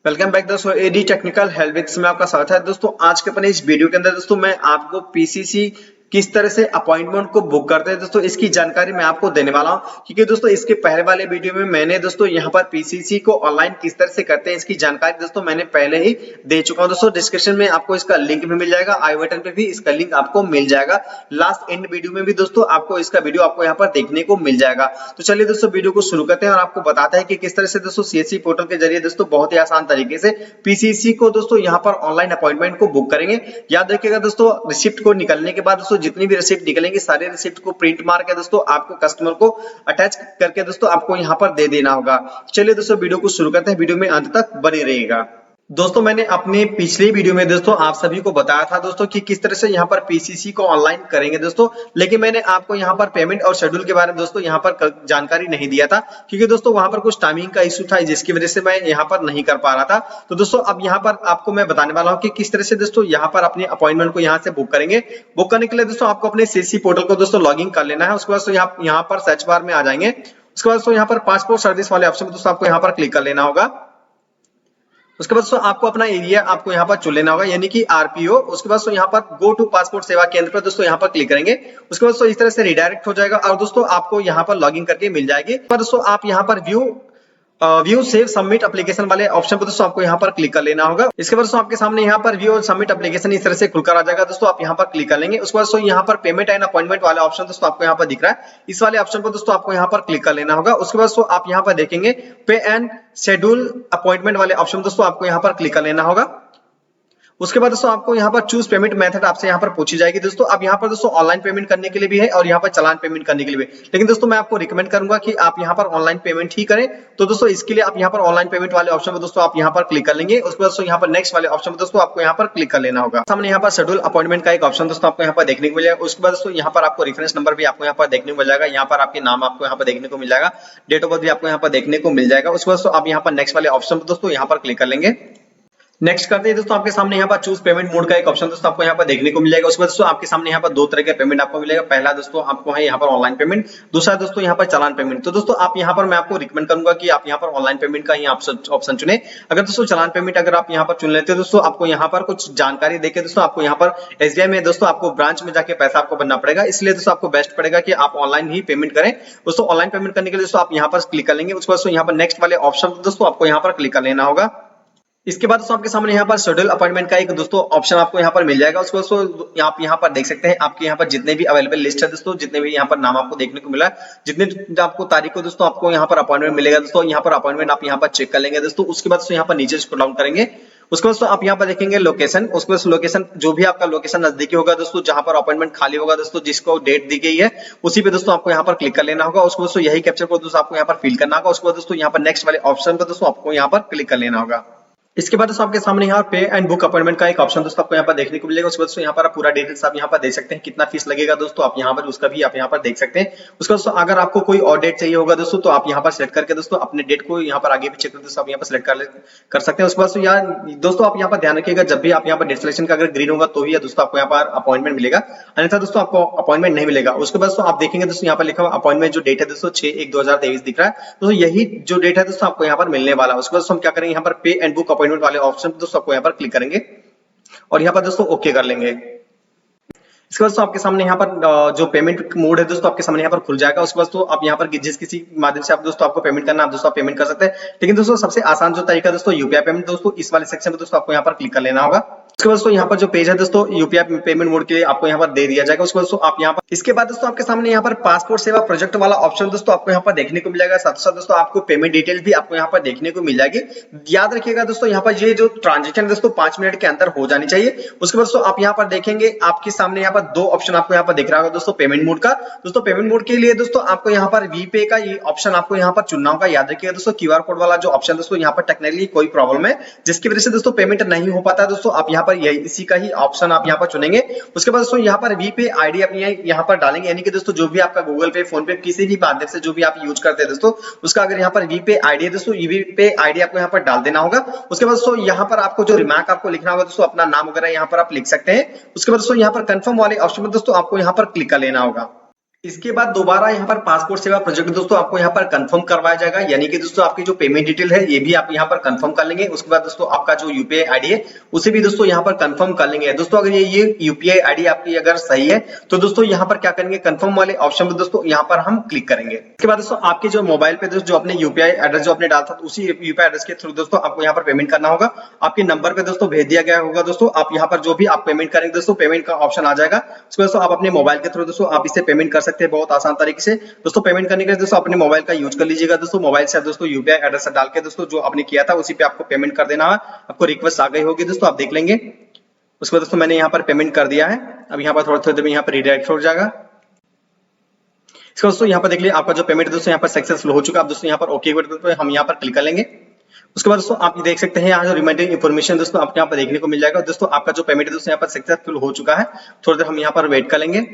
Welcome back दोस्तों, AD technical help में आपका स्वागत है। दोस्तों आज के अपने इस वीडियो के अंदर दोस्तों मैं आपको पीसीसी किस तरह से अपॉइंटमेंट को बुक करते हैं दोस्तों इसकी जानकारी मैं आपको देने वाला हूं, क्योंकि दोस्तों इसके पहले वाले वीडियो में मैंने दोस्तों यहां पर पीसीसी को ऑनलाइन किस तरह से करते हैं इसकी जानकारी दोस्तों मैंने पहले ही दे चुका हूं। दोस्तों डिस्क्रिप्शन में आपको इसका लिंक भी मिल जाएगा, आई बटन पे भी इसका लिंक आपको मिल जाएगा। लास्ट एंड वीडियो में भी दोस्तों आपको इसका वीडियो आपको यहाँ पर देखने को मिल जाएगा। तो चलिए दोस्तों वीडियो को शुरू करते हैं और आपको बताते हैं कि किस तरह से दोस्तों सीएससी पोर्टल के जरिए दोस्तों बहुत ही आसान तरीके से पीसीसी को दोस्तों यहाँ पर ऑनलाइन अपॉइंटमेंट को बुक करेंगे। याद रखिएगा दोस्तों, रिसिप्ट को निकलने के बाद दोस्तों जितनी भी रिसिप्ट निकलेंगे सारे रिसिप्ट को प्रिंट मार के दोस्तों आपको कस्टमर को अटैच करके दोस्तों आपको यहाँ पर दे देना होगा। चलिए दोस्तों वीडियो को शुरू करते हैं, वीडियो में अंत तक बने रहिएगा। दोस्तों मैंने अपने पिछले वीडियो में दोस्तों आप सभी को बताया था दोस्तों कि किस तरह से यहाँ पर पीसीसी को ऑनलाइन करेंगे दोस्तों, लेकिन मैंने आपको यहाँ पर पेमेंट और शेड्यूल के बारे में दोस्तों यहाँ पर जानकारी नहीं दिया था, क्योंकि दोस्तों वहां पर कुछ टाइमिंग का इशू था जिसकी वजह से मैं यहाँ पर नहीं कर पा रहा था। तो दोस्तों अब यहाँ पर आपको मैं बताने वाला हूँ कि किस तरह से दोस्तों यहाँ पर अपने अपॉइंटमेंट को यहाँ से बुक करेंगे। बुक करने के लिए दोस्तों आपको अपने सीएससी पोर्टल को दोस्तों लॉग इन कर लेना है। उसके बाद यहाँ पर सर्च बार में आ जाएंगे। उसके बाद दोस्तों यहाँ पर पासपोर्ट सर्विस वाले ऑप्शन दोस्तों आपको यहाँ पर क्लिक कर लेना होगा। उसके बाद दोस्तों आपको अपना एरिया आपको यहाँ पर चुन लेना होगा, यानी कि आरपीओ। उसके बाद दोस्तों यहाँ पर गो टू पासपोर्ट सेवा केंद्र पर दोस्तों यहाँ पर क्लिक करेंगे। उसके बाद दोस्तों इस तरह से रिडायरेक्ट हो जाएगा और दोस्तों आपको यहाँ पर लॉगिन करके मिल जाएगी। पर दोस्तों आप यहाँ पर व्यू सेव सबमिट एप्लीकेशन वाले ऑप्शन पर दोस्तों आपको यहाँ पर क्लिक कर लेना होगा। इसके बाद दोस्तों आपके सामने यहाँ पर व्यू और सबमिट एप्लीकेशन इस तरह से खुलकर आ जाएगा। दोस्तों आप यहाँ पर क्लिक कर लेंगे। उसके बाद दोस्तों यहाँ पर पेमेंट एंड अपॉइंटमेंट वाला ऑप्शन दोस्तों आपको यहाँ पर दिख रहा है, इस वाले ऑप्शन पर दोस्तों आपको यहाँ पर क्लिक कर लेना होगा। उसके बाद दोस्तों आप यहाँ पर देखेंगे पे एंड शेड्यूल अपॉइंटमेंट वाले ऑप्शन दोस्तों आपको यहाँ पर क्लिक कर लेना होगा। उसके बाद दोस्तों आपको यहाँ पर चूज पेमेंट मेथड आपसे यहाँ पर पूछी जाएगी। दोस्तों अब यहाँ पर दोस्तों ऑनलाइन पेमेंट करने के लिए भी है और यहाँ पर चालान पेमेंट करने के लिए भी, लेकिन दोस्तों मैं आपको रिकमेंड करूंगा कि आप यहाँ पर ऑनलाइन पेमेंट ही करें। तो दोस्तों इसके लिए आप यहाँ पर ऑनलाइन पेमेंट वाले ऑप्शन पर दोस्तों आप यहाँ पर क्लिक कर लेंगे। उसके बाद दोस्तों यहाँ पर नेक्स्ट वाले ऑप्शन पर दोस्तों आपको यहाँ पर क्लिक कर लेना होगा। सामने यहाँ पर शेड्यूल अपॉइंटमेंट का एक ऑप्शन दोस्तों आपको यहाँ पर देखने को मिल जाएगा। उसके बाद दोस्तों यहाँ पर आपको रेफरेंस नंबर भी आपको यहाँ पर देखने को मिल जाएगा। यहाँ पर आपके नाम आपको यहाँ पर देखने को मिल जाएगा, डेट ऑफ बर्थ भी आपको यहाँ पर देखने को मिल जाएगा। उसके बाद दोस्तों आप यहाँ पर नेक्स्ट वाले ऑप्शन पर दोस्तों यहाँ पर क्लिक कर लेंगे। नेक्स्ट करते हैं दोस्तों आपके सामने यहाँ पर चूज पेमेंट मोड का एक ऑप्शन दोस्तों आपको यहाँ पर देखने को मिल जाएगा। उसके बाद दोस्तों आपके सामने यहाँ पर दो तरह के पेमेंट आपको मिलेगा। पहला दोस्तों आपको है यहाँ पर ऑनलाइन पेमेंट, दूसरा दोस्तों यहाँ पर चालान पेमेंट। तो दोस्तों आप यहाँ पर मैं आपको रिकमेंड करूंगा कि आप यहाँ पर ऑनलाइन पेमेंट का ही ऑप्शन चुने। अगर दोस्तों चालान पेमेंट अगर आप यहाँ पर चुन लेते हो दोस्तों आपको यहाँ पर कुछ जानकारी देके दोस्तों आपको यहाँ पर एसबीआई में दोस्तों आपको ब्रांच में जाके पैसा आपको भरना पड़ेगा, इसलिए दोस्तों आपको बेस्ट पड़ेगा कि आप ऑनलाइन ही पेमेंट करें। दोस्तों ऑनलाइन पेमेंट करने के लिए दोस्तों आप यहाँ पर क्लिक कर लेंगे। उसके बाद दोस्तों यहाँ पर नेक्स्ट वाले ऑप्शन दोस्तों आपको यहाँ पर क्लिक कर लेना होगा। इसके बाद दोस्तों आपके सामने यहाँ पर शेड्यूल अपॉइंटमेंट का एक दोस्तों ऑप्शन आपको यहाँ पर मिल जाएगा। उसको दोस्तों आप यहाँ पर देख सकते हैं आपके यहाँ पर जितने भी अवेलेबल लिस्ट है दोस्तों, जितने भी यहाँ पर नाम आपको देखने को मिला है, जितने आपको तारीख को दोस्तों आपको यहाँ पर अपॉइंटमेंट मिलेगा दोस्तों यहाँ पर अपॉइंटमेंट आप यहाँ पर चेक कर लेंगे दोस्तों। उसके बाद दोस्तों यहाँ पर नीचे स्क्रॉल डाउन करेंगे। उसके बाद आप यहाँ पर देखेंगे लोकेशन। उसके बाद लोकेशन जो भी आपका लोकेशन नजदीकी होगा दोस्तों, जहां पर अपॉइंटमेंट खाली होगा दोस्तों, जिसको डेट दी गई है उसी पे दोस्तों आपको यहाँ पर क्लिक कर लेना होगा। उसको दोस्तों यही कैप्चर कोड दोस्तों आपको यहाँ पर फिल करना होगा। उसके बाद दोस्तों यहाँ पर नेक्स्ट वाले ऑप्शन पर दोस्तों आपको यहाँ पर क्लिक कर लेना होगा। इसके बाद दोस्तों आपके सामने यहाँ पे एंड बुक अपॉइंटमेंट का एक ऑप्शन दोस्तों आपको यहाँ पर देखने को मिलेगा। उसके बाद दोस्तों यहाँ पर पूरा डिटेल्स आप यहाँ पर देख सकते हैं, कितना फीस लगेगा दोस्तों आप यहाँ पर उसका भी आप यहाँ पर देख सकते हैं। उसके बाद दोस्तों अगर आपको कोई और डेट चाहिए होगा दोस्तों तो आप यहाँ पर सेलेक्ट करके दोस्तों अपने डेट को यहाँ पर आगे पीछे दोस्तों आप यहाँ पर सेलेक्ट कर सकते हैं। उसके बाद दोस्तों आप यहाँ पर ध्यान रखिएगा, जब भी आप यहाँ पर डेट सिलेक्शन का अगर ग्रीन होगा तो ही दोस्तों आपको यहाँ पर अपॉइंटमेंट मिलेगा, अन्यथा दोस्तों आपको अपॉइंटमेंट नहीं मिलेगा। उसके बाद दोस्तों आप देखेंगे दोस्तों यहाँ पर लिखा हुआ अपॉइंटमेंट जो डेट है दोस्तों 6/1/2023 दिख रहा है, तो यही जो डेट है दोस्तों आपको यहाँ पर मिलने वाला है। उसके बाद हम क्या करेंगे, यहाँ पर पे एंड बुक अपॉइंटमेंट वाले ऑप्शन दोस्तों आपको यहाँ पर क्लिक करेंगे और यहाँ पर दोस्तों ओके कर लेंगे। इसके बाद दोस्तों आपके सामने यहाँ पर जो पेमेंट मोड है दोस्तों आपके सामने यहाँ पर खुल जाएगा। उसके बाद दोस्तों आप यहाँ पर जिस किसी माध्यम से आप दोस्तों आपको पेमेंट करना है आप दोस्तों आप पेमेंट कर सकते हैं, लेकिन दोस्तों सबसे आसान जो तरीका दोस्तों यूपीआई पेमेंट दोस्तों इस वाले सेक्शन में दोस्तों आपको यहाँ पर क्लिक कर लेना होगा। उसके बाद दोस्तों यहाँ पर जो पेज है दोस्तों यूपीआई पेमेंट मोड के लिए आपको यहाँ पर दे दिया जाएगा। उसके बाद दोस्तों आप यहाँ पर इसके बाद दोस्तों आपके सामने यहाँ पर पासपोर्ट सेवा प्रोजेक्ट वाला ऑप्शन दोस्तों आपको यहाँ पर देखने को मिल जाएगा। साथ साथ दोस्तों आपको पेमेंट डिटेल्स भी आपको यहाँ पर देखने को मिल जाएगी। याद रखिएगा दोस्तों यहाँ पर ये जो ट्रांजेक्शन दोस्तों 5 मिनट के अंदर हो जानी चाहिए। उसके बाद दोस्तों आप यहाँ पर देखेंगे आपके सामने यहाँ पर दो ऑप्शन आपको यहाँ पर दिख रहा होगा दोस्तों पेमेंट मोड का। दोस्तों पेमेंट मोड के लिए दोस्तों आपको यहाँ पर वीपे का ये ऑप्शन आपको यहाँ पर चुनना होगा। याद रखिएगा दोस्तों क्यूआर कोड वाला जो ऑप्शन दोस्तों यहाँ पर टेक्निकली कोई प्रॉब्लम है जिसकी वजह से दोस्तों पेमेंट नहीं हो पाता है दोस्तों, आप यहाँ पर यही इसी का ही ऑप्शन आप यहाँ पर चुनेंगे। उसके बाद दोस्तों यहाँ पर वीपे आईडी अपनी यहाँ पर डालेंगे, यानी कि दोस्तों जो भी आपका गूगल पे फोन पे किसी भी माध्यम से जो भी आप यूज करते हैं दोस्तों उसका अगर यहाँ पर वीपे आईडी है दोस्तों वीपे आईडी आपको यहाँ पर डाल देना होगा। उसके बाद दोस्तों यहाँ पर आपको जो रिमार्क आपको लिखना होगा दोस्तों अपना नाम वगैरह यहाँ पर आप लिख सकते हैं। उसके बाद दोस्तों यहाँ पर कंफर्म वाले ऑप्शन में दोस्तों आपको यहाँ पर क्लिक कर लेना होगा। इसके बाद दोबारा यहाँ पर पासपोर्ट सेवा प्रोजेक्ट दोस्तों आपको यहाँ पर कंफर्म करवाया जाएगा, यानी कि दोस्तों आपकी जो पेमेंट डिटेल है ये भी आप यहाँ पर कंफर्म कर लेंगे। उसके बाद दोस्तों आपका जो यूपीआई आईडी है उसे भी दोस्तों यहाँ पर कंफर्म कर लेंगे। दोस्तों अगर ये यूपीआई आईडी आपकी अगर सही है तो दोस्तों यहाँ पर क्या करेंगे, कंफर्म वाले ऑप्शन में दोस्तों यहाँ पर हम क्लिक करेंगे। इसके बाद दोस्तों आपके जो मोबाइल पे दोस्तों जो अपने यूपीआई एड्रेस जो आपने डाला था उसी यूपीआई एड्रेस के थ्रू दोस्तों आपको यहाँ पर पेमेंट करना होगा। आपके नंबर पे दोस्तों भेज दिया गया होगा। दोस्तों आप यहाँ पर जो भी आप पेमेंट करेंगे दोस्तों पेमेंट का ऑप्शन आ जाएगा। उसके बाद दोस्तों आप अपने मोबाइल के थ्रू दोस्तों आप इसे पेमेंट कर सकते हैं बहुत आसान तरीके से। दोस्तों पेमेंट करने के लिए दोस्तों अपने मोबाइल का यूज कर लीजिएगा। दोस्तों मोबाइल से दोस्तों यूपीआई एड्रेस डाल के दोस्तों जो आपने किया था उसी पे आपको पेमेंट कर देना है। आपको रिक्वेस्ट आ गई होगी दोस्तों, आप देख लेंगे। उसके बाद दोस्तों मैंने यहाँ पर पेमेंट कर दिया है। अब यहाँ पर थोड़ी देर में यहाँ पर रिडायरेक्ट हो जाएगा। इसका दोस्तों यहाँ पर देख लीजिए आपका जो पेमेंट दोस्तों यहाँ पर सक्सेसफुल हो चुका है। अब दोस्तों यहाँ पर ओके हम यहाँ पर क्लिक कर लेंगे। उसके बाद दोस्तों आप देख सकते हैं यहाँ जो रिमाइंडिंग इन्फॉर्मेशन दोस्तों आपको यहाँ पर देखने को मिल जाएगा। दोस्तों आपका जो पेमेंट दोस्तों यहाँ पर सक्सेसफुल हो चुका है। थोड़ी देर हम यहाँ पर वेट कर लेंगे।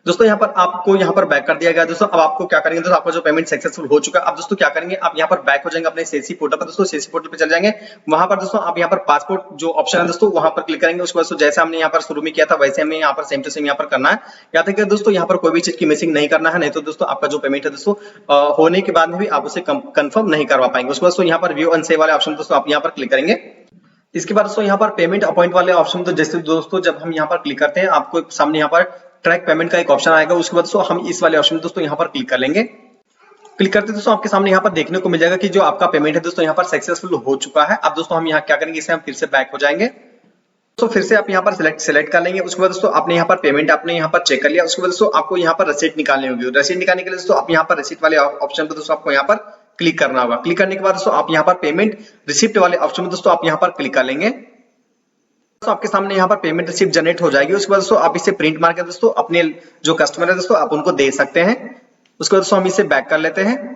दोस्तों यहाँ पर आपको यहाँ पर बैक कर दिया गया। दोस्तों अब आपको क्या करेंगे, दोस्तों आपका जो पेमेंट सक्सेसफुल हो चुका है। अब दोस्तों क्या करेंगे, आप यहाँ पर बैक हो जाएंगे अपने सीएससी पोर्टल पर। दोस्तों सीएससी पोर्टल पे चल जाएंगे। वहां पर दोस्तों आप यहाँ पर पासपोर्ट जो ऑप्शन है दोस्तों वहां पर क्लिक करेंगे। उसके बाद जैसे हमने यहाँ पर शुरू में किया था वैसे हमें यहाँ पर सेम टू सेम यहाँ पर करना है। याद रखिए दोस्तों यहाँ पर कोई भी चीज की मिसिंग नहीं करना है, नहीं तो दोस्तों आपका जो पेमेंट है दोस्तों होने के बाद में भी आप उसे कंफर्म नहीं करवा पाएंगे। उसके बाद दोस्तों यहाँ पर व्यू एंड सेव वाले ऑप्शन दोस्तों आप यहाँ पर क्लिक करेंगे। इसके बाद दोस्तों यहाँ पर पेमेंट अपॉइंट वाले ऑप्शन तो जैसे दोस्तों जब हम यहाँ पर क्लिक करते हैं आपको सामने यहाँ पर ट्रैक पेमेंट का एक ऑप्शन आएगा। उसके बाद दोस्तों हम इस वाले ऑप्शन दोस्तों यहाँ पर क्लिक कर लेंगे। क्लिक करते दोस्तों आपके सामने यहाँ पर देखने को मिल जाएगा कि जो आपका पेमेंट है दोस्तों यहाँ पर सक्सेसफुल हो चुका है। अब दोस्तों हम यहाँ क्या करेंगे, इसे हम फिर से बैक हो जाएंगे। तो फिर से आप यहाँ पर सिलेक्ट कर लेंगे। उसके बाद दोस्तों आपने यहाँ पर पेमेंट आपने यहाँ पर चेक कर लिया। उसके बाद दोस्तों आपको यहाँ पर रसीद निकालनी होगी। रसीद निकालने के लिए दोस्तों आप यहाँ पर रसीद वाले ऑप्शन पर दोस्तों आपको यहाँ पर क्लिक करना होगा। क्लिक करने के बाद दोस्तों आप यहाँ पर पेमेंट रिसिप्ट वाले ऑप्शन में दोस्तों आप यहाँ पर क्लिक कर लेंगे। तो आपके सामने यहाँ पर पेमेंट रिसिप्ट जनरेट हो जाएगी। उसके बाद दोस्तों आप इसे प्रिंट मार के दोस्तों अपने जो कस्टमर है दोस्तों आप उनको दे सकते हैं। उसके बाद दोस्तों हम इसे बैक कर लेते हैं।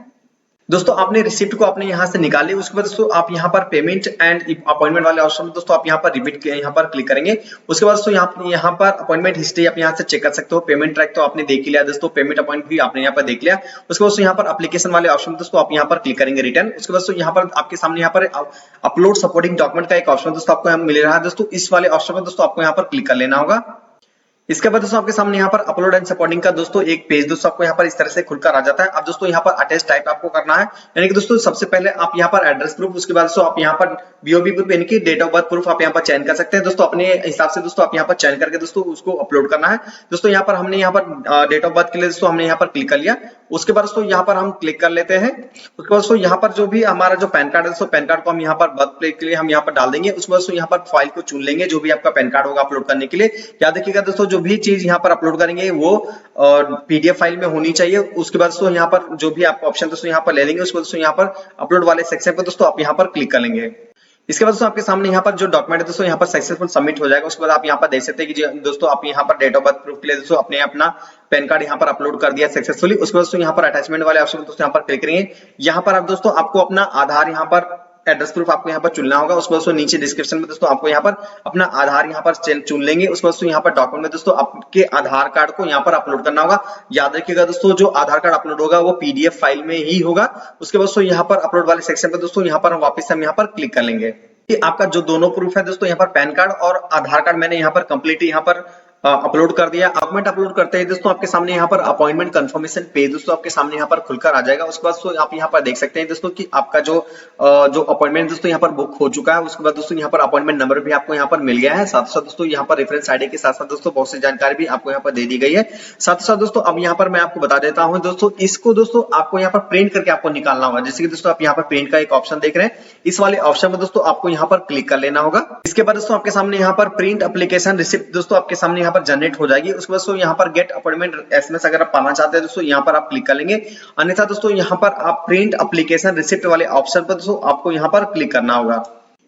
दोस्तों आपने रिसिप्ट को अपने यहाँ से निकाली। उसके बाद दोस्तों आप यहाँ पर पेमेंट एंड अपॉइंटमेंट वाले ऑप्शन में दोस्तों आप यहाँ पर रिपीट यहाँ पर क्लिक करेंगे। उसके बाद दोस्तों यहाँ पर अपॉइंटमेंट हिस्ट्री आप यहाँ से चेक कर सकते हो। पेमेंट ट्रैक तो आपने देख लिया दोस्तों, पेमेंट अपॉइंट भी आपने यहाँ पर देख लिया। उसके बाद दोस्तों यहाँ पर एप्लीकेशन वाले ऑप्शन दोस्तों आप यहाँ पर क्लिक करेंगे रिटर्न। उसके बाद दोस्तों यहाँ पर आपके सामने यहाँ पर अपलोड सपोर्टिंग डॉक्यूमेंट का एक ऑप्शन दोस्तों आपको यहाँ मिल रहा है। दोस्तों इस वाले ऑप्शन पर दोस्तों आपको यहाँ पर क्लिक कर लेना होगा। इसके बाद दोस्तों आपके सामने यहाँ पर अपलोड एंड सपोर्टिंग का दोस्तों एक पेज दोस्तों आपको यहाँ पर इस तरह से खुलकर आ जाता है। अब दोस्तों यहाँ पर अटैच टाइप आपको करना है, यानी कि दोस्तों सबसे पहले आप यहाँ पर एड्रेस प्रूफ, उसके बाद दोस्तों आप यहाँ पर बीओबी प्रूफ यानी कि डेट ऑफ बर्थ प्रूफ आप यहाँ पर चयन कर सकते हैं। दोस्तों अपने हिसाब से दोस्तों आप यहाँ पर चयन करके दोस्तों उसको अपलोड करना है। दोस्तों यहाँ पर हमने यहाँ पर डेट ऑफ बर्थ के लिए दोस्तों हमने यहाँ पर क्लिक कर लिया। उसके बाद दोस्तों यहाँ पर हम क्लिक कर लेते हैं। उसके बाद दोस्तों यहाँ पर जो भी हमारा जो पैन कार्ड है दोस्तों पैन कार्ड को हम यहाँ पर बर्थ प्लेस के लिए हम यहाँ पर डाल देंगे। उसके बाद दोस्तों यहाँ पर फाइल को चुन लेंगे जो भी आपका पैन कार्ड होगा अपलोड करने के लिए। याद रखिएगा दोस्तों जो भी चीज यहाँ पर अपलोड करेंगे वो पीडीएफ फाइल में होनी चाहिए। उसके बाद दोस्तों यहाँ पर जो भी आप ऑप्शन दोस्तों यहाँ पर ले लेंगे। उसके बाद दोस्तों यहाँ पर अपलोड वाले सेक्शन पर दोस्तों आप यहाँ पर क्लिक कर लेंगे। इसके बाद दोस्तों आपके सामने यहाँ पर जो डॉक्यूमेंट है दोस्तों यहाँ पर सक्सेसफुल सबमिट हो जाएगा। उसके बाद आप यहाँ पर देख सकते हैं कि दोस्तों आप यहाँ पर डेट ऑफ बर्थ प्रूफ के लिए दोस्तों अपने अपना पैन कार्ड यहाँ पर अपलोड कर दिया सक्सेसफुली। उसके बाद दोस्तों यहाँ पर अटैचमेंट वाले ऑप्शन दोस्तों यहाँ पर क्लिक करेंगे। यहाँ पर आप दोस्तों आपको अपना आधार यहाँ पर एड्रेस प्रूफ आपको यहाँ पर चुनना होगा। उसके बाद दोस्तों नीचे डिस्क्रिप्शन में दोस्तों आपको यहाँ पर अपना आधार यहाँ पर चुन लेंगे। उसके बाद दोस्तों यहाँ पर डॉक्यूमेंट में दोस्तों आपके आधार कार्ड को यहाँ पर अपलोड करना होगा। याद रखिएगा दोस्तों जो आधार कार्ड अपलोड होगा वो पीडीएफ फाइल में ही होगा। उसके बाद दोस्तों यहाँ पर अपलोड वाले सेक्शन पे दोस्तों यहाँ पर वापस हम यहाँ पर क्लिक कर लेंगे कि आपका जो दोनों प्रूफ है दोस्तों यहाँ पर पैन कार्ड और आधार कार्ड मैंने यहाँ पर कंप्लीट यहाँ पर अपलोड कर दिया। डॉक्यूमेंट अपलोड करते हैं दोस्तों आपके सामने यहाँ पर अपॉइंटमेंट कंफर्मेशन पेज दोस्तों आपके सामने यहाँ पर खुलकर आ जाएगा। उसके बाद दोस्तों आप यहाँ पर देख सकते हैं दोस्तों कि आपका जो अपॉइंटमेंट दोस्तों यहाँ पर बुक हो चुका है। उसके बाद दोस्तों यहाँ पर अपॉइंटमेंट नंबर भी आपको यहाँ पर मिल गया है। साथ साथ दोस्तों यहाँ पर रेफरेंस आईडी के साथ साथ दोस्तों बहुत सी जानकारी भी आपको यहाँ पर दे दी गई है। साथ साथ दोस्तों अब यहाँ पर मैं आपको बता देता हूँ दोस्तों इसको दोस्तों आपको यहाँ पर प्रिंट करके आपको निकालना होगा। जैसे कि दोस्तों आप यहाँ पर प्रिंट का एक ऑप्शन देख रहे हैं, इस वाले ऑप्शन में दोस्तों आपको यहाँ पर क्लिक कर लेना होगा। इसके बाद दोस्तों आपके सामने यहाँ पर प्रिंट एप्लीकेशन रिसिप्ट दोस्तों आपके सामने यहाँ पर जनरेट हो जाएगी। उसके बाद दोस्तों यहाँ पर गेट अपॉइंटमेंट एसएमएस अगर आप पाना चाहते हैं दोस्तों यहाँ पर आप क्लिक कर लेंगे। अन्यथा दोस्तों यहाँ पर आप प्रिंट एप्लीकेशन रिसिप्ट वाले ऑप्शन पर दोस्तों आपको यहाँ पर क्लिक करना होगा।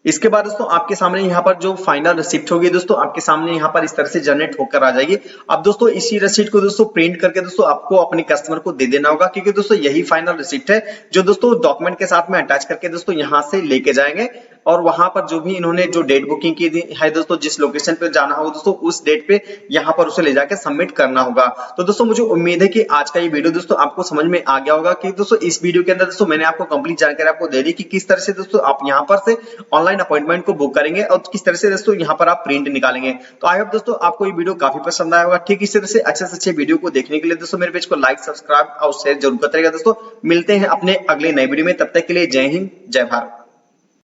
इसके बाद दोस्तों आपके सामने यहाँ पर जो फाइनल रिसिप्ट होगी दोस्तों आपके सामने यहाँ पर इस तरह से जनरेट होकर आ जाएगी। अब दोस्तों इसी रिसिप्ट को दोस्तों प्रिंट करके दोस्तों आपको अपने कस्टमर को दे देना होगा, क्योंकि दोस्तों यही फाइनल रिसिप्ट है जो दोस्तों डॉक्यूमेंट के साथ में अटैच करके दोस्तों यहाँ से लेके जाएंगे। और वहां पर जो भी इन्होंने जो डेट बुकिंग की है दोस्तों, जिस लोकेशन पे जाना होगा दोस्तों उस डेट पे यहाँ पर उसे ले जाकर सबमिट करना होगा। तो दोस्तों मुझे उम्मीद है कि आज का ये वीडियो दोस्तों आपको समझ में आ गया होगा कि दोस्तों इस वीडियो के अंदर दोस्तों मैंने आपको कंप्लीट जानकारी आपको दे दी कि किस तरह से दोस्तों आप यहाँ पर से ऑनलाइन अपॉइंटमेंट को बुक करेंगे और किस तरह से दोस्तों यहाँ पर आप प्रिंट निकालेंगे। तो आई होप दोस्तों आपको ये वीडियो काफी पसंद आया होगा। ठीक इस तरह से अच्छे वीडियो को देखने के लिए दोस्तों मेरे पेज को लाइक, सब्सक्राइब और शेयर जरूर करते रहिएगा दोस्तों। मिलते हैं अपने अगले नए वीडियो में, तब तक के लिए जय हिंद, जय भारत।